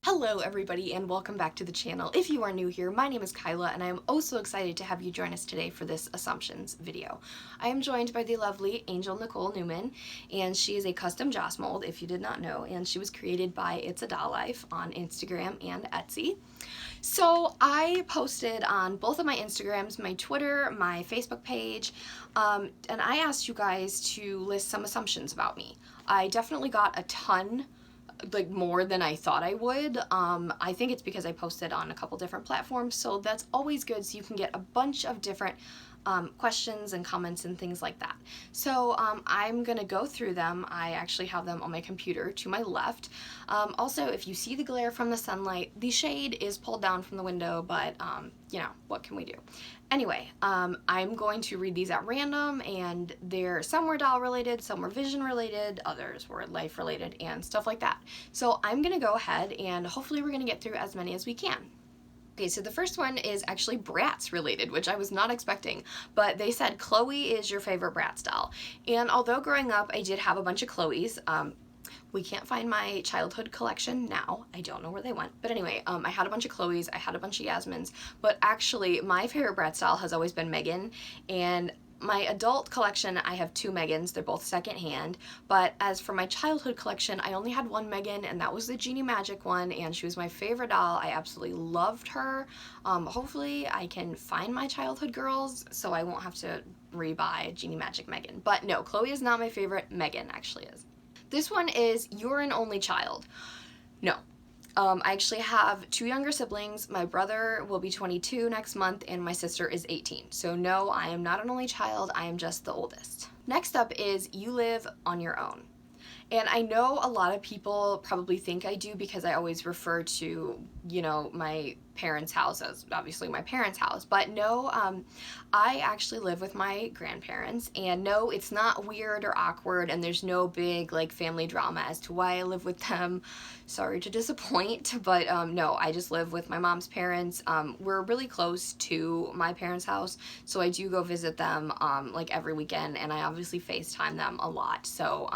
Hello everybody and welcome back to the channel. If you are new here, my name is Kyla and I am oh so excited to have you join us today for this Assumptions video. I am joined by the lovely Angel Nicole Newman, and she is a custom joss mold, if you did not know, and she was created by It's a Doll Life on Instagram and Etsy. So I posted on both of my Instagrams, my Twitter, my Facebook page, and I asked you guys to list some assumptions about me. I definitely got a ton, like more than I thought I would. I think it's because I posted on a couple different platforms, so that's always good, so you can get a bunch of different questions and comments and things like that. So I'm gonna go through them. I actually have them on my computer to my left. Also, if you see the glare from the sunlight, the shade is pulled down from the window, but you know, what can we do? Anyway, I'm going to read these at random, and some were doll related, some were vision related, others were life related, and stuff like that. So I'm gonna go ahead and hopefully we're gonna get through as many as we can. Okay, so the first one is actually Bratz related, which I was not expecting, but they said Chloe is your favorite Bratz doll. And although growing up I did have a bunch of Chloes, we can't find my childhood collection now. I don't know where they went. But anyway, I had a bunch of Chloes, I had a bunch of Yasmins, but actually my favorite Bratz doll has always been Megan, and my adult collection, I have two Megans. They're both secondhand, but as for my childhood collection, I only had one Megan, and that was the Genie Magic one, and she was my favorite doll. I absolutely loved her. Hopefully I can find my childhood girls so I won't have to rebuy Genie Magic Megan. But no, Chloe is not my favorite. Megan actually is. This one is You're an Only Child. No. I actually have two younger siblings. My brother will be 22 next month, and my sister is 18. So no, I am not an only child, I am just the oldest. Next up is You Live on Your Own. And I know a lot of people probably think I do because I always refer to, you know, my parents' house as obviously my parents' house. But no, I actually live with my grandparents, and no, it's not weird or awkward, and there's no big like family drama as to why I live with them. Sorry to disappoint, but no, I just live with my mom's parents. We're really close to my parents' house, so I do go visit them like every weekend, and I obviously FaceTime them a lot. So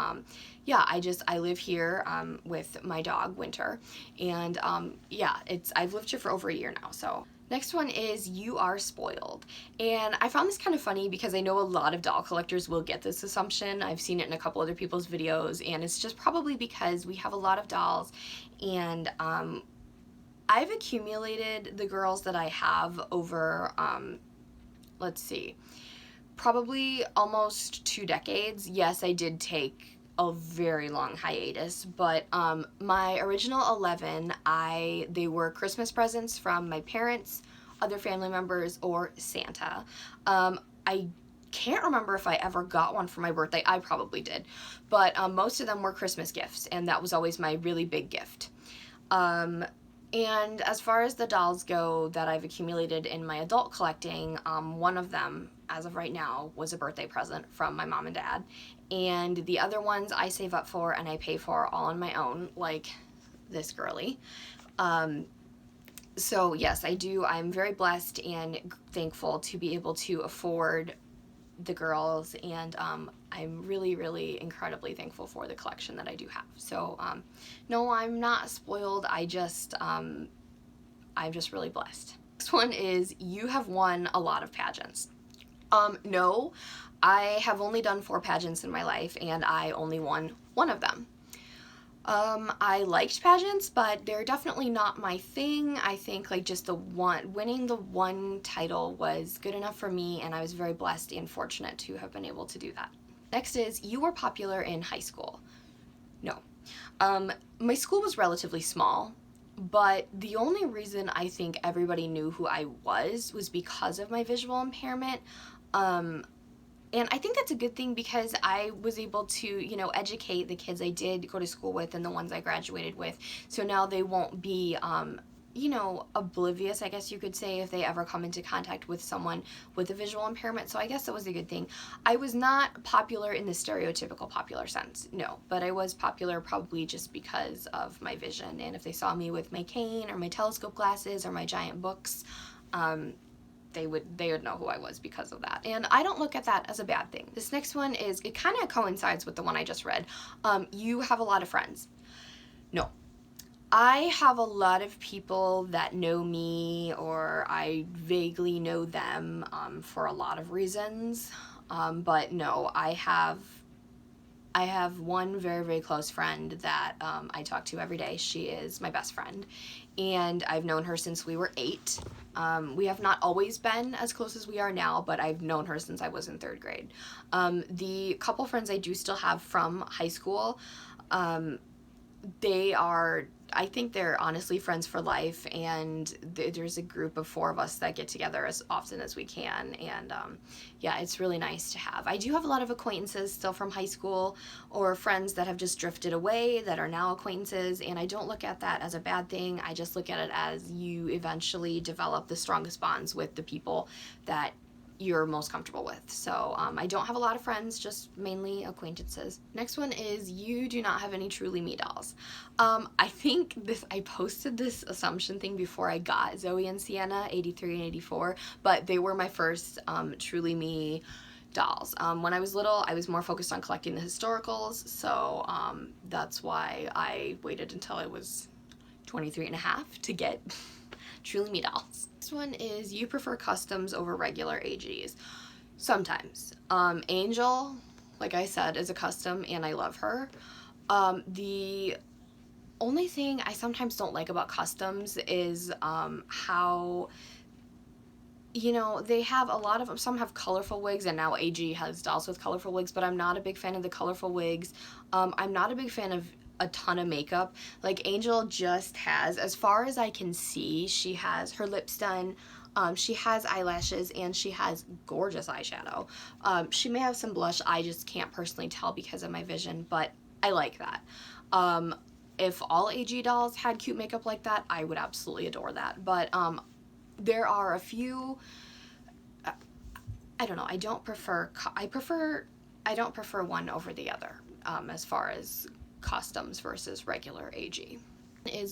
yeah, I live here with my dog Winter, and yeah, I've lived here for over a year now. So next one is You Are Spoiled, and I found this kind of funny because I know a lot of doll collectors will get this assumption. I've seen it in a couple other people's videos, and it's just probably because we have a lot of dolls, and I've accumulated the girls that I have over let's see, probably almost 2 decades. Yes, I did take a very long hiatus, but my original 11, they were Christmas presents from my parents, other family members, or Santa. I can't remember if I ever got one for my birthday. I probably did, but most of them were Christmas gifts, and that was always my really big gift. And as far as the dolls go that I've accumulated in my adult collecting, one of them, as of right now, was a birthday present from my mom and dad. And the other ones I save up for and I pay for all on my own, like this girly. So yes, I do. I'm very blessed and thankful to be able to afford the girls, and I'm really, really incredibly thankful for the collection that I do have. So no, I'm not spoiled. I'm just really blessed. Next one is You Have Won a Lot of Pageants. No, I have only done 4 pageants in my life, and I only won one of them. I liked pageants, but they're definitely not my thing. I think like just winning the one title was good enough for me, and I was very blessed and fortunate to have been able to do that. Next is You Were Popular in High School. No. My school was relatively small, but the only reason I think everybody knew who I was because of my visual impairment. And I think that's a good thing because I was able to, you know, educate the kids I did go to school with and the ones I graduated with. So now they won't be, you know, oblivious, I guess you could say, if they ever come into contact with someone with a visual impairment. So I guess that was a good thing. I was not popular in the stereotypical popular sense, no, but I was popular probably just because of my vision. And if they saw me with my cane or my telescope glasses or my giant books, they would know who I was because of that. And I don't look at that as a bad thing. This next one it kind of coincides with the one I just read. You have a lot of friends. No. I have a lot of people that know me, or I vaguely know them for a lot of reasons. But no, I have one very, very close friend that I talk to every day. She is my best friend, and I've known her since we were 8. We have not always been as close as we are now, but I've known her since I was in 3rd grade. The couple friends I do still have from high school, they are, I think they're honestly friends for life, and there's a group of 4 of us that get together as often as we can, and yeah, it's really nice to have. I do have a lot of acquaintances still from high school, or friends that have just drifted away that are now acquaintances, and I don't look at that as a bad thing. I just look at it as you eventually develop the strongest bonds with the people that you're most comfortable with. So I don't have a lot of friends, just mainly acquaintances. Next one is you do not have any Truly Me dolls. I think I posted this assumption thing before I got Zoe and Sienna, 83 and 84, but they were my first Truly Me dolls. When I was little, I was more focused on collecting the historicals, so that's why I waited until I was 23 and a half to get Truly Me dolls. This one is you prefer customs over regular AGs. Sometimes. Angel, like I said, is a custom and I love her. The only thing I sometimes don't like about customs is how, you know, they have a lot of them. Some have colorful wigs, and now AG has dolls with colorful wigs, but I'm not a big fan of the colorful wigs. I'm not a big fan of a ton of makeup. Like Angel just has, as far as I can see, she has her lips done, she has eyelashes, and she has gorgeous eyeshadow. She may have some blush, I just can't personally tell because of my vision, but I like that. If all AG dolls had cute makeup like that, I would absolutely adore that. But there are a few, I don't know, I don't prefer one over the other as far as customs versus regular AG.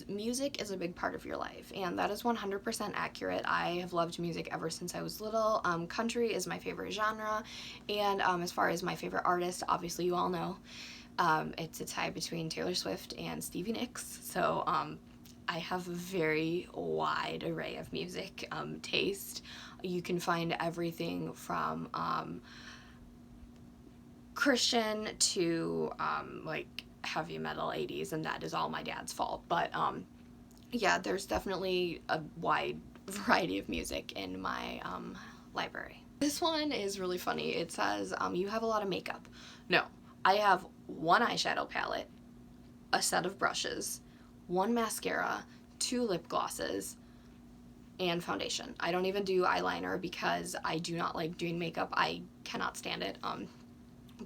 Music is a big part of your life, and that is 100% accurate. I have loved music ever since I was little. Country is my favorite genre, and as far as my favorite artist, obviously you all know, it's a tie between Taylor Swift and Stevie Nicks, so I have a very wide array of music taste. You can find everything from Christian to like heavy metal 80s, and that is all my dad's fault, but yeah, there's definitely a wide variety of music in my library. This one is really funny. It says you have a lot of makeup. No, I have one eyeshadow palette, a set of brushes, one mascara, 2 lip glosses, and foundation. I don't even do eyeliner because I do not like doing makeup. I cannot stand it.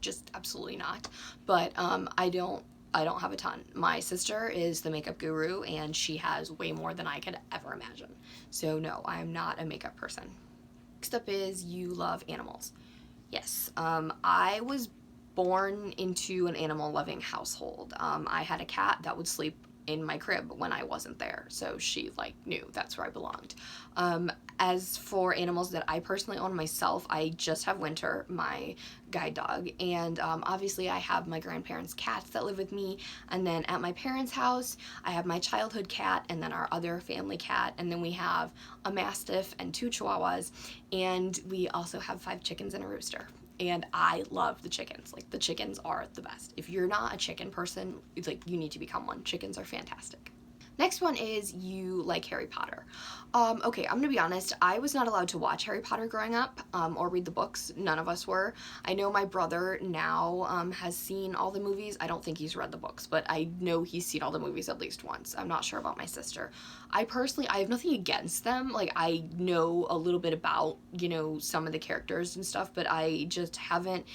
Just absolutely not. But I don't have a ton. My sister is the makeup guru, and she has way more than I could ever imagine. So no, I'm not a makeup person. Next up is you love animals. Yes, I was born into an animal-loving household. I had a cat that would sleep in my crib when I wasn't there, so she like knew that's where I belonged. As for animals that I personally own myself, I just have Winter, my guide dog, and obviously I have my grandparents' cats that live with me, and then at my parents' house I have my childhood cat, and then our other family cat, and then we have a Mastiff and 2 Chihuahuas, and we also have 5 chickens and a rooster. And I love the chickens. Like, the chickens are the best. If you're not a chicken person, it's like, you need to become one. Chickens are fantastic. Next one is you like Harry Potter. Okay, I'm gonna be honest, I was not allowed to watch Harry Potter growing up, or read the books. None of us were. I know my brother now has seen all the movies. I don't think he's read the books, but I know he's seen all the movies at least once. I'm not sure about my sister. I have nothing against them. Like, I know a little bit about, you know, some of the characters and stuff, but I just haven't,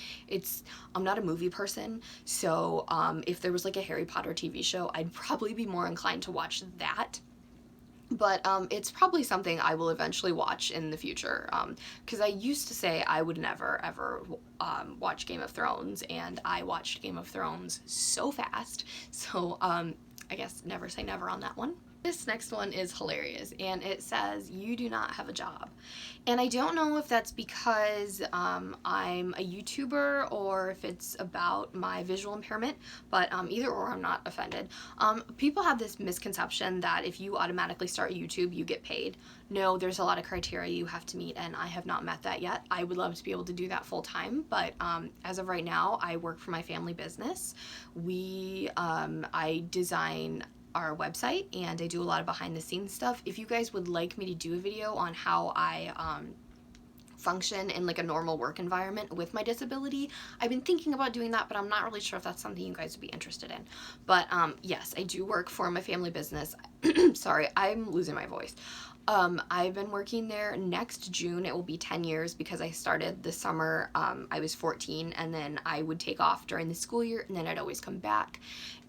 I'm not a movie person, so if there was like a Harry Potter TV show, I'd probably be more inclined to watch that. But it's probably something I will eventually watch in the future, because I used to say I would never ever watch Game of Thrones, and I watched Game of Thrones so fast, so I guess never say never on that one. This next one is hilarious, and it says, "You do not have a job." And I don't know if that's because I'm a YouTuber or if it's about my visual impairment, but either or, I'm not offended. People have this misconception that if you automatically start YouTube, you get paid. No, there's a lot of criteria you have to meet, and I have not met that yet. I would love to be able to do that full time, but as of right now, I work for my family business. I design our website, and I do a lot of behind the scenes stuff. If you guys would like me to do a video on how I function in like a normal work environment with my disability, I've been thinking about doing that, but I'm not really sure if that's something you guys would be interested in. But yes, I do work for my family business. Sorry, I'm losing my voice. I've been working there. Next June it will be 10 years because I started this summer. I was 14, and then I would take off during the school year, and then I'd always come back.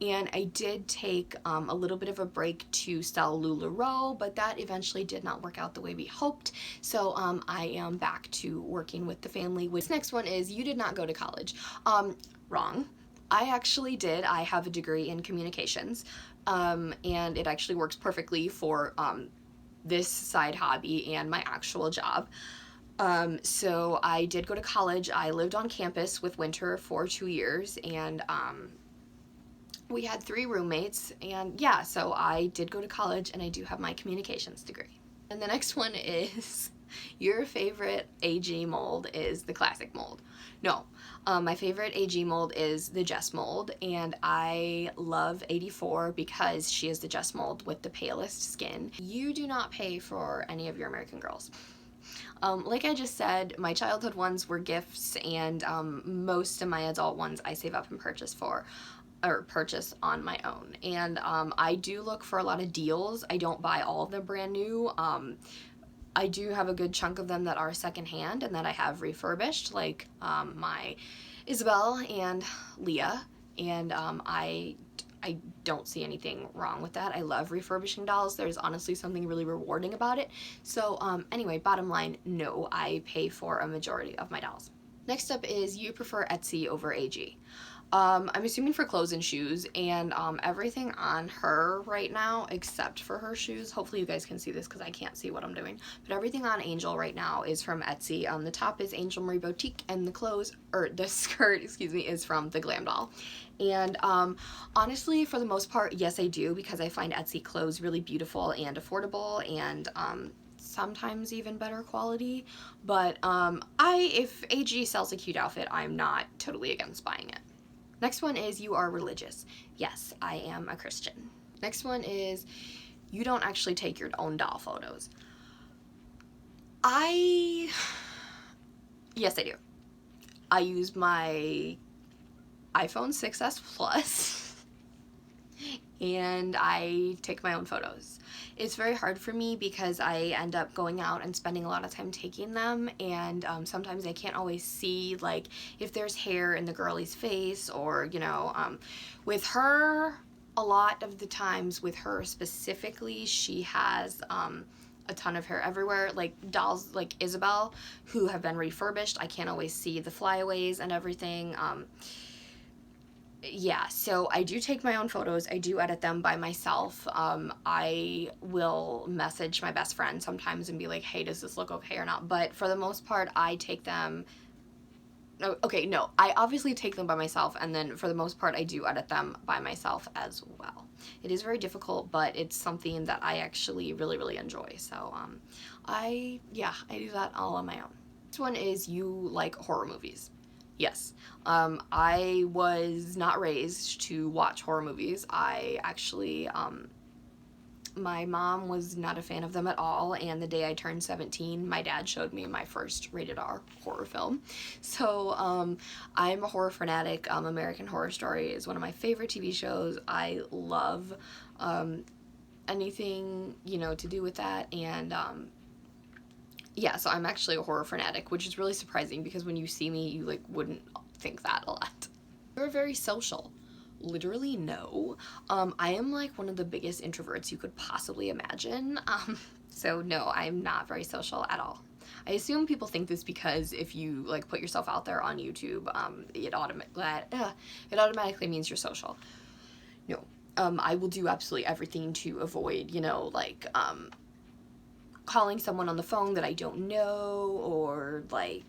And I did take a little bit of a break to sell LuLaRoe, but that eventually did not work out the way we hoped. So I am back to working with the family. This next one is, "You did not go to college." Wrong. I actually did. I have a degree in communications, and it actually works perfectly for this side hobby and my actual job. So I did go to college. I lived on campus with Winter for 2 years, and we had 3 roommates, and yeah, so I did go to college, and I do have my communications degree. And the next one is, "Your favorite AG mold is the classic mold." No, my favorite AG mold is the Jess mold, and I love 84 because she is the Jess mold with the palest skin. You do not pay for any of your American Girls. Like I just said, my childhood ones were gifts, and most of my adult ones I save up and purchase on my own. And I do look for a lot of deals. I don't buy all of them brand new. I do have a good chunk of them that are secondhand and that I have refurbished, like my Isabel and Leah, and I don't see anything wrong with that. I love refurbishing dolls. There's honestly something really rewarding about it. So anyway, bottom line, no, I pay for a majority of my dolls. Next up is, "You prefer Etsy over AG." I'm assuming for clothes and shoes, and everything on her right now, except for her shoes, hopefully you guys can see this because I can't see what I'm doing, but everything on Angel right now is from Etsy. The top is Angel Marie Boutique, and the skirt, excuse me, is from The Glam Doll. And honestly, for the most part, yes, I do, because I find Etsy clothes really beautiful and affordable, and sometimes even better quality. But if AG sells a cute outfit, I'm not totally against buying it. Next one is, "You are religious." Yes, I am a Christian. Next one is, "You don't actually take your own doll photos." Yes, I do. I use my iPhone 6S Plus and I take my own photos. It's very hard for me because I end up going out and spending a lot of time taking them, and sometimes I can't always see, like, if there's hair in the girlie's face, or, you know, with her, a lot of the times with her specifically, she has a ton of hair everywhere. Like dolls like Isabel, who have been refurbished, I can't always see the flyaways and everything. Yeah, so I do take my own photos. I do edit them by myself. I will message my best friend sometimes and be like, "Hey, does this look okay or not?" But for the most part, I take them. Okay, no, I obviously take them by myself, and then for the most part, I do edit them by myself as well. It is very difficult, but it's something that I actually really, really enjoy. So, I do that all on my own. This one is, "You like horror movies." Yes. I was not raised to watch horror movies. I actually, my mom was not a fan of them at all, and the day I turned 17, my dad showed me my first rated R horror film. So, I'm a horror fanatic. American Horror Story is one of my favorite TV shows. I love, anything, you know, to do with that, and, yeah, so I'm actually a horror fanatic, which is really surprising because when you see me, you, like, wouldn't think that a lot. You're very social. Literally, no. I am, like, one of the biggest introverts you could possibly imagine. So no, I'm not very social at all. I assume people think this because if you, like, put yourself out there on YouTube, it automatically means you're social. No. I will do absolutely everything to avoid, you know, like, calling someone on the phone that I don't know, or like,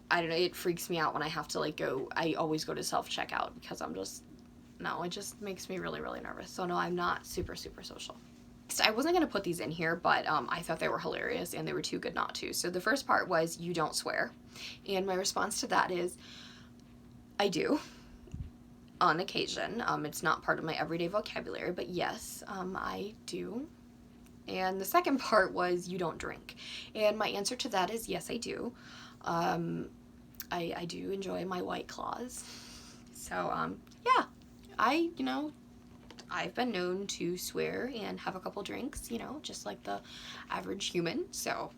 I don't know, it freaks me out when I have to like go, I always go to self-checkout because I'm just, no, it just makes me really, really nervous. So no, I'm not super, super social. So I wasn't going to put these in here, but I thought they were hilarious and they were too good not to. So the first part was, you don't swear. And my response to that is, I do. On occasion. It's not part of my everyday vocabulary, but yes, I do. And the second part was, you don't drink. And my answer to that is, yes, I do. I do enjoy my White Claws. So, yeah, you know, I've been known to swear and have a couple drinks, you know, just like the average human. So,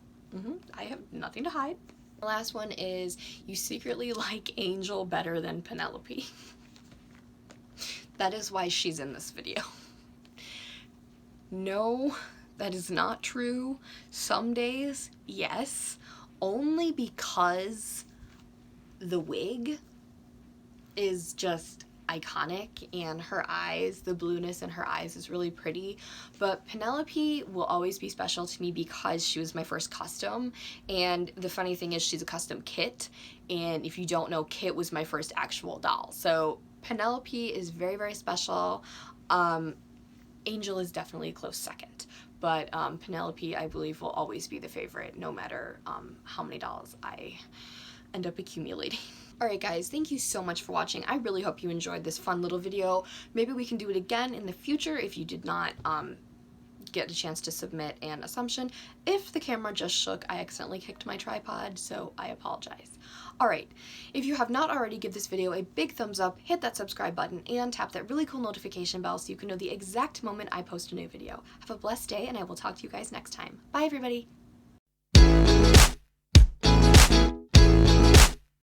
I have nothing to hide. The last one is, you secretly like Angel better than Penelope. That is why she's in this video. No, that is not true. Some days, yes, only because the wig is just iconic and her eyes, the blueness in her eyes is really pretty. But Penelope will always be special to me because she was my first custom, and the funny thing is she's a custom Kit, and if you don't know, Kit was my first actual doll. So Penelope is very, very special. Angel is definitely a close second, but Penelope, I believe, will always be the favorite no matter how many dolls I end up accumulating. Alright guys, thank you so much for watching. I really hope you enjoyed this fun little video. Maybe we can do it again in the future if you did not get a chance to submit an assumption. If the camera just shook, I accidentally kicked my tripod, so I apologize. Alright, if you have not already, give this video a big thumbs up, hit that subscribe button, and tap that really cool notification bell so you can know the exact moment I post a new video. Have a blessed day, and I will talk to you guys next time. Bye everybody!